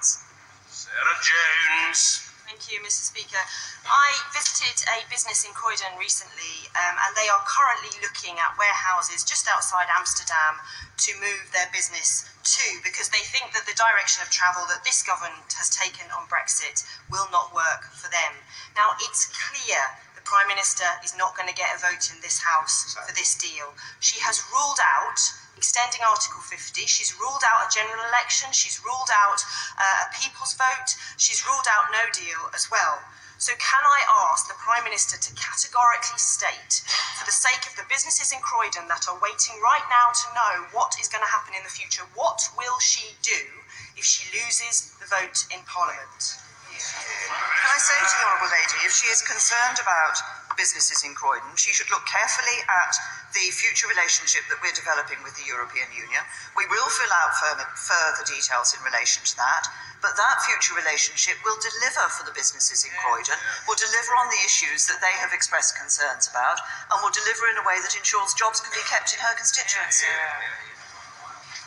Sarah Jones. Thank you, Mr. Speaker. I visited a business in Croydon recently, and they are currently looking at warehouses just outside Amsterdam to move their business to, because they think that the direction of travel that this government has taken on Brexit will not work for them. Now, it's clear the Prime Minister is not going to get a vote in this House for this deal. She has ruled out extending Article 50, she's ruled out a general election, she's ruled out a people's vote, she's ruled out no deal as well. So can I ask the Prime Minister to categorically state, for the sake of the businesses in Croydon that are waiting right now to know what is going to happen in the future, what will she do if she loses the vote in Parliament? Can I say to the Honourable Lady, if she is concerned about businesses in Croydon, she should look carefully at the future relationship that we're developing with the European Union. We will fill out further details in relation to that, but that future relationship will deliver for the businesses in Croydon, will deliver on the issues that they have expressed concerns about, and will deliver in a way that ensures jobs can be kept in her constituency.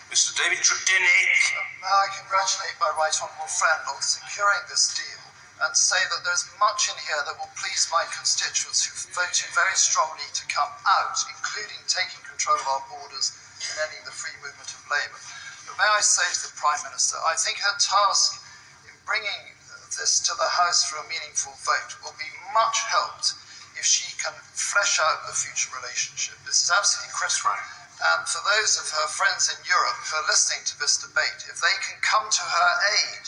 Mr. David Trudenick. I congratulate my right honourable friend on securing this deal and say that there's much in here that will please my constituents who voted very strongly to come out, including taking control of our borders and ending the free movement of labour. But may I say to the Prime Minister, I think her task in bringing this to the House for a meaningful vote will be much helped if she can flesh out the future relationship. This is absolutely critical. And for those of her friends in Europe who are listening to this debate, if they can come to her aid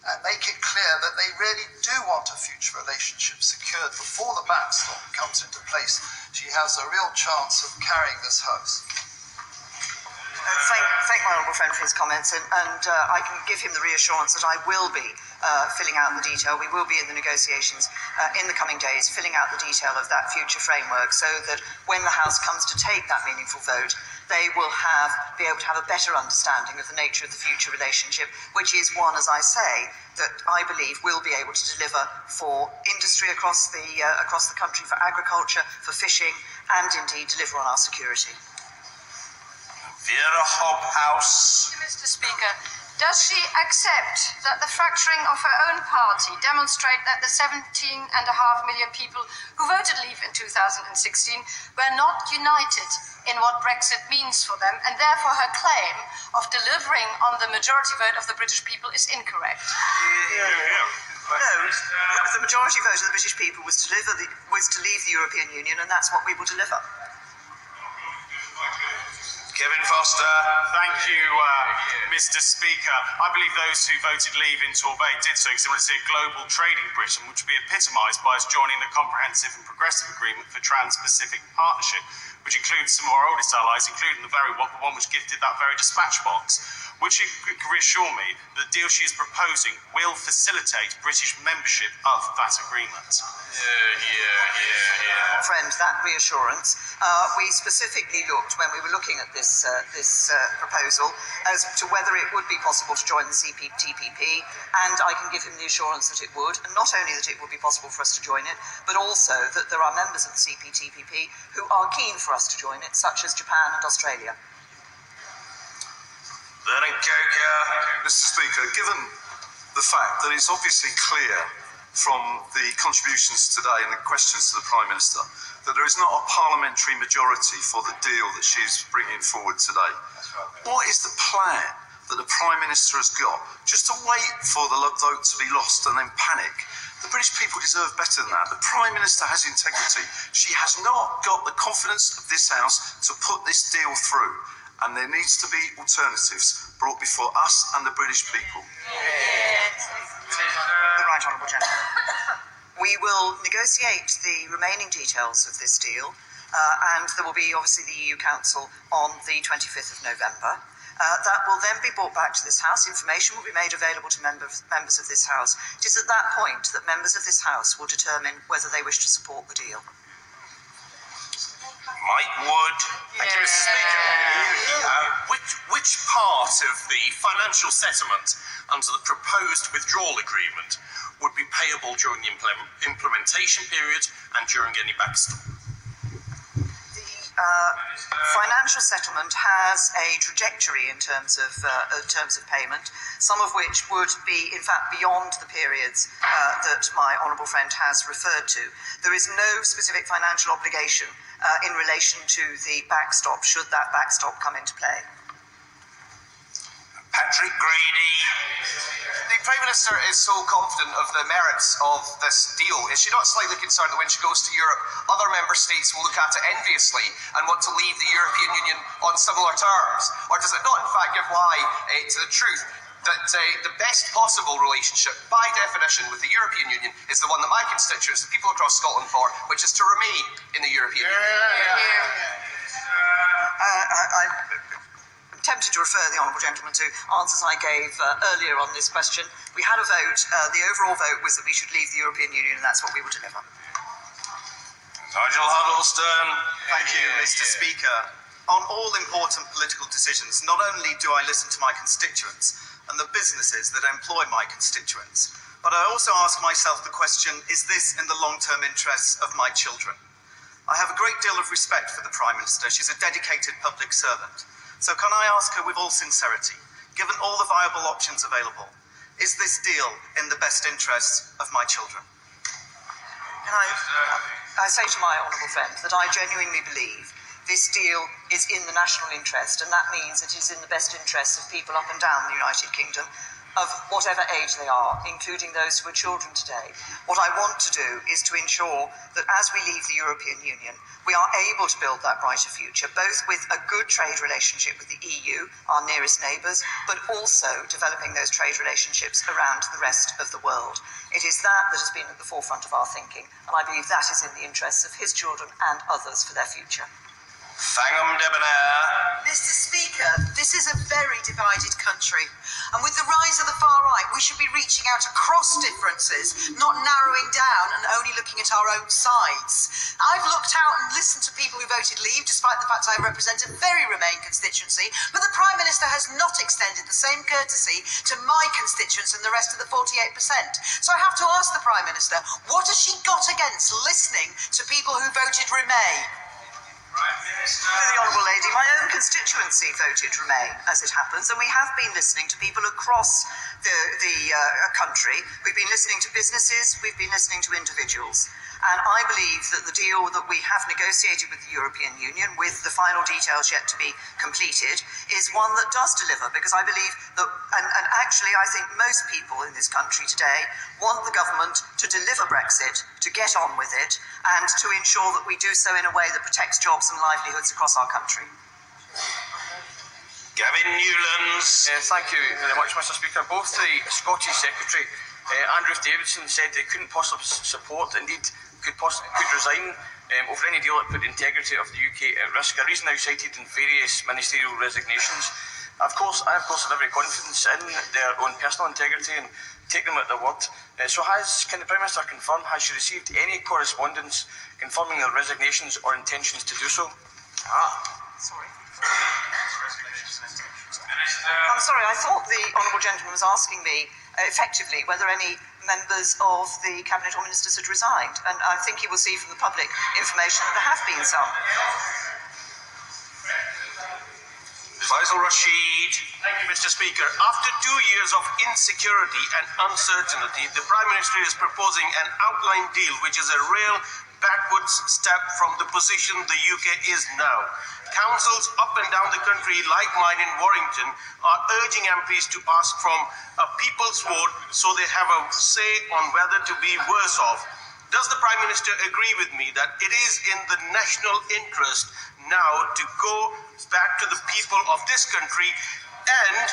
and make it clear that they really do want a future relationship secured before the backstop comes into place, she has a real chance of carrying this House. Thank my honourable friend for his comments, and I can give him the reassurance that I will be filling out the detail. We will be in the negotiations in the coming days, filling out the detail of that future framework, so that when the House comes to take that meaningful vote, they will be able to have a better understanding of the nature of the future relationship, which is one, as I say, that I believe will be able to deliver for industry across the country, for agriculture, for fishing, and indeed deliver on our security. Vera Hobhouse. Mr. Speaker, does she accept that the fracturing of her own party demonstrate that the 17.5 million people who voted leave in 2016 were not united in what Brexit means for them, and therefore her claim of delivering on the majority vote of the British people is incorrect? No, the majority vote of the British people was to leave the European Union, and that's what we will deliver. Kevin Foster. Thank you, Mr. Speaker. I believe those who voted leave in Torbay did so because they want to see a global trading Britain, which would be epitomised by us joining the Comprehensive and Progressive Agreement for Trans-Pacific Partnership, which includes some of our oldest allies, including the one which gifted that very dispatch box, which can reassure me that the deal she is proposing will facilitate British membership of that agreement. Friend, that reassurance. We specifically looked, when we were looking at this proposal, as to whether it would be possible to join the CPTPP, and I can give him the assurance that it would, and not only that it would be possible for us to join it, but also that there are members of the CPTPP who are keen for us to join it, such as Japan and Australia. Mr. Speaker, given the fact that it's obviously clear from the contributions today and the questions to the Prime Minister that there is not a parliamentary majority for the deal that she's bringing forward today, what is the plan that the Prime Minister has got just to wait for the vote to be lost and then panic? The British people deserve better than that. The Prime Minister has integrity. She has not got the confidence of this House to put this deal through, and there needs to be alternatives brought before us and the British people. The Right Honourable Gentleman. We will negotiate the remaining details of this deal, and there will be obviously the EU Council on the 25th of November. That will then be brought back to this House. Information will be made available to members of this House. It is at that point that members of this House will determine whether they wish to support the deal. Mike Wood. Thank you, Mr. Speaker. Which part of the financial settlement under the proposed withdrawal agreement would be payable during the implementation period and during any backstop? The financial settlement has a trajectory in terms of payment, some of which would be, in fact, beyond the periods that my honourable friend has referred to. There is no specific financial obligation in relation to the backstop, should that backstop come into play. Patrick Grady. The Prime Minister is so confident of the merits of this deal. Is she not slightly concerned that when she goes to Europe, other member states will look at it enviously and want to leave the European Union on similar terms? Or does it not, in fact, give lie to the truth that the best possible relationship, by definition, with the European Union is the one that my constituents, the people across Scotland, for, which is to remain in the European Union? I'm tempted to refer the honourable gentleman to answers I gave earlier on this question. We had a vote. The overall vote was that we should leave the European Union, and that's what we will deliver. Nigel Huddleston. Thank you, Mr. Speaker. On all important political decisions, not only do I listen to my constituents and the businesses that employ my constituents, but I also ask myself the question, is this in the long-term interests of my children? I have a great deal of respect for the Prime Minister. She's a dedicated public servant. So can I ask her with all sincerity, given all the viable options available, is this deal in the best interests of my children? Can I say to my honourable friend that I genuinely believe this deal is in the national interest, and that means it is in the best interests of people up and down the United Kingdom, of whatever age they are, including those who are children today. What I want to do is to ensure that as we leave the European Union, we are able to build that brighter future, both with a good trade relationship with the EU, our nearest neighbours, but also developing those trade relationships around the rest of the world. It is that that has been at the forefront of our thinking, and I believe that is in the interests of his children and others for their future. Fangham Debonair. Mr. Speaker, this is a very divided country, and with the rise of the far right, we should be reaching out across differences, not narrowing down and only looking at our own sides. I've looked out and listened to people who voted leave, despite the fact I represent a very Remain constituency, but the Prime Minister has not extended the same courtesy to my constituents and the rest of the 48%. So I have to ask the Prime Minister, what has she got against listening to people who voted Remain? The Honourable Lady, my own constituency voted Remain, as it happens, and we have been listening to people across the country. We've been listening to businesses, we've been listening to individuals. And I believe that the deal that we have negotiated with the European Union, with the final details yet to be completed, is one that does deliver, because I believe that, and actually I think most people in this country today want the government to deliver Brexit, to get on with it, and to ensure that we do so in a way that protects jobs and livelihoods across our country. Gavin Newlands. Thank you very much, Mr. Speaker. Both the Scottish Secretary and Ruth Davidson said they couldn't possibly support, indeed could resign over any deal that put the integrity of the UK at risk, a reason now cited in various ministerial resignations. I of course have every confidence in their own personal integrity and take them at their word. Can the Prime Minister confirm, has she received any correspondence confirming their resignations or intentions to do so? Sorry. I'm sorry, I thought the honourable gentleman was asking me effectively whether any members of the Cabinet or Ministers had resigned, and I think he will see from the public information that there have been some. Faisal Rashid. Thank you, Mr. Speaker. After 2 years of insecurity and uncertainty, the Prime Minister is proposing an outline deal which is a real backwards step from the position the UK is now. Councils up and down the country, like mine in Warrington, are urging MPs to ask from a people's vote so they have a say on whether to be worse off. Does the Prime Minister agree with me that it is in the national interest now to go back to the people of this country, and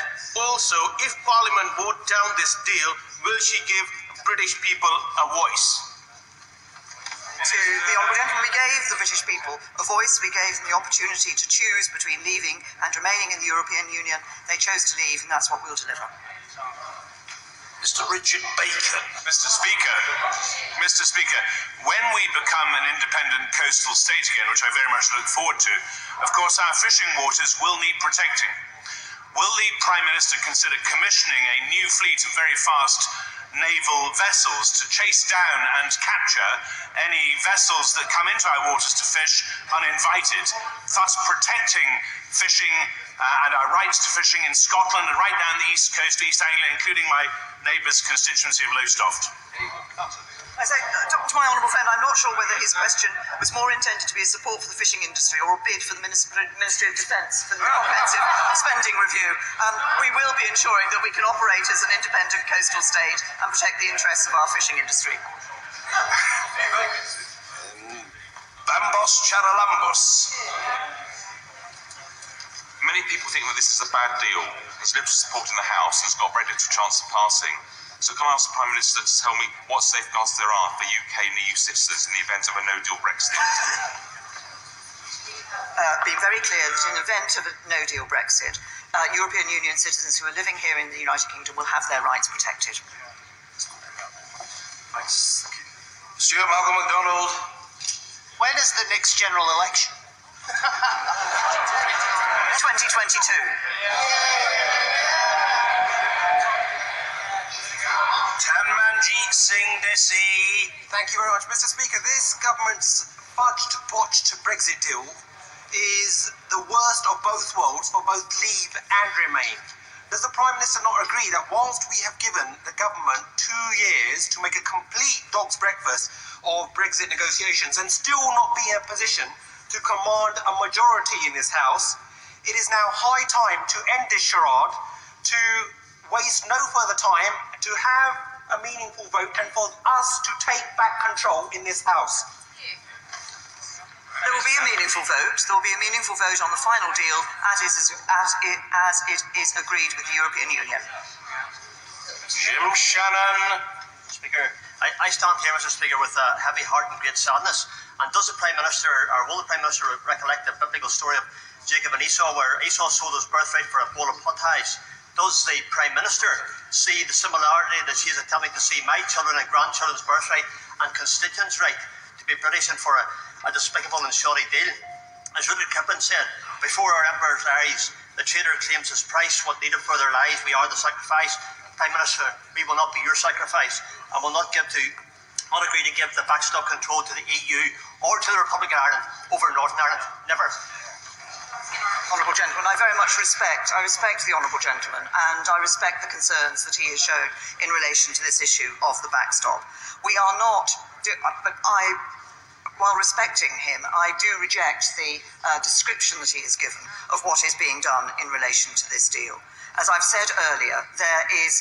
also, if Parliament vote down this deal, will she give British people a voice? To the honourable gentleman, we gave the British people a voice. We gave them the opportunity to choose between leaving and remaining in the European Union. They chose to leave, and that's what we'll deliver. Mr. Richard Bacon. Mr. Speaker, when we become an independent coastal state again, which I very much look forward to, of course our fishing waters will need protecting. Will the Prime Minister consider commissioning a new fleet of very fast naval vessels to chase down and capture any vessels that come into our waters to fish uninvited, thus protecting fishing and our rights to fishing in Scotland and right down the east coast of East Anglia, including my neighbour's constituency of Lowestoft. I say, to my honourable friend, I'm not sure whether his question was more intended to be a support for the fishing industry or a bid for the Ministry of Defence for the comprehensive spending review. We will be ensuring that we can operate as an independent coastal state and protect the interests of our fishing industry. Bambos charalambos. Many people think that this is a bad deal. There's limited support in the House and it's got very little chance of passing. So can I ask the Prime Minister to tell me what safeguards there are for UK and EU citizens in the event of a no-deal Brexit? Being very clear that in the event of a no-deal Brexit, European Union citizens who are living here in the United Kingdom will have their rights protected. Thanks. Stuart Malcolm MacDonald. When is the next general election? 2022. Tanmanjeet Singh Desi. Thank you very much, Mr. Speaker. This government's fudged-botched Brexit deal is the worst of both worlds for both Leave and Remain. Does the Prime Minister not agree that whilst we have given the government 2 years to make a complete dog's breakfast of Brexit negotiations and still not be in a position to command a majority in this House, it is now high time to end this charade, to waste no further time, to have a meaningful vote and for us to take back control in this House? There will be a meaningful vote. There will be a meaningful vote on the final deal as it is agreed with the European Union. Jim Shannon. Speaker, I stand here, Mr. Speaker, with a heavy heart and great sadness. And does the Prime Minister, or will the Prime Minister recollect the biblical story of Jacob and Esau, where Esau sold his birthright for a bowl of pottage? Does the Prime Minister see the similarity that she is attempting to see my children and grandchildren's birthright and constituents' right to be British and for a despicable and shoddy deal? As Rudyard Kipling said, before our emperor's eyes, the traitor claims his price, what needed for their lives, we are the sacrifice. Prime Minister, we will not be your sacrifice and will not agree to give the backstop control to the EU or to the Republic of Ireland over Northern Ireland. Never. Honourable gentleman, I very much respect the honourable gentleman, and I respect the concerns that he has shown in relation to this issue of the backstop. We are not, while respecting him, I do reject the description that he has given of what is being done in relation to this deal. As I've said earlier,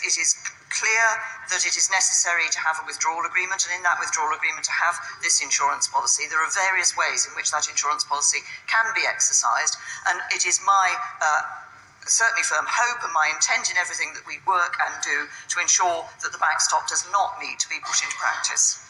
it is clear that it is necessary to have a withdrawal agreement, and in that withdrawal agreement to have this insurance policy. There are various ways in which that insurance policy can be exercised, and it is my certainly firm hope and my intent in everything that we work and do to ensure that the backstop does not need to be put into practice.